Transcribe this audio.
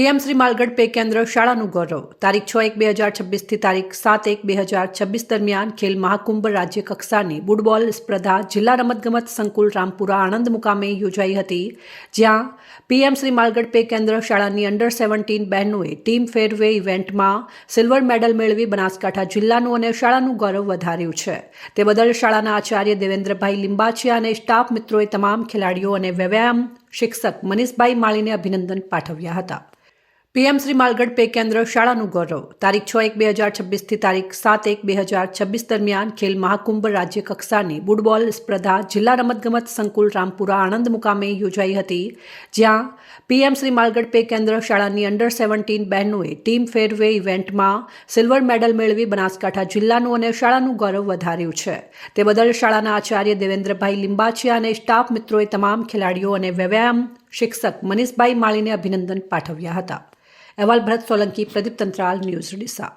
PM Shri Malgadh pay કેન્દ્ર શાળાનું ગૌરવ તારીખ 6/1/2026 થી તારીખ 7/1/2026 દરમિયાન ખેલ મહાકુંભ રાજ્ય કક્ષાની ફૂટબોલ સ્પર્ધા જિલ્લા રમતગમત સંકુલ રામપુરા આણંદ મુકામે યોજાઈ હતી, જ્યાં પીએમ શ્રી માલગઢ પે કેન્દ્ર શાળાની અંડર 17 બહેનોએ ટીમ ફેરવે ઇવેન્ટમાં સિલ્વર મેડલ મેળવી બનાસકાંઠા જિલ્લાનું અને શાળાનું ગૌરવ વધાર્યું છે. તે બદલ શાળાના આચાર્ય દેવેન્દ્રભાઈ લિંબાચિયા અને સ્ટાફ મિત્રોએ તમામ ખેલાડીઓ અને વ્યાયામ શિક્ષક મનીષભાઈ માળીને અભિનંદન પાઠવ્યા હતા. પીએમ શ્રી માલગઢ પે કેન્દ્ર શાળાનું ગૌરવ તારીખ 6/1/2026 થી તારીખ 7/1/2026 દરમિયાન ખેલ મહાકુંભ રાજ્ય કક્ષાની ફૂટબોલ સ્પર્ધા જિલ્લા રમતગમત સંકુલ રામપુરા આણંદ મુકામે યોજાઈ હતી, જ્યાં પીએમ શ્રી માલગઢ પે કેન્દ્ર શાળાની અંડર 17 બહેનોએ ટીમ ફેરવે ઇવેન્ટમાં સિલ્વર મેડલ મેળવી બનાસકાંઠા જિલ્લાનું અને શાળાનું ગૌરવ વધાર્યું છે. તે બદલ શાળાના આચાર્ય દેવેન્દ્રભાઈ લિંબાચિયા અને સ્ટાફ મિત્રોએ તમામ ખેલાડીઓ અને વ્યાયામ શિક્ષક મનીષભાઈ માળીને અભિનંદન પાઠવ્યા હતા. અહેવાલ ભરત સોલંકી, પ્રદીપ તંત્રાલ, ન્યૂઝ ડીસા.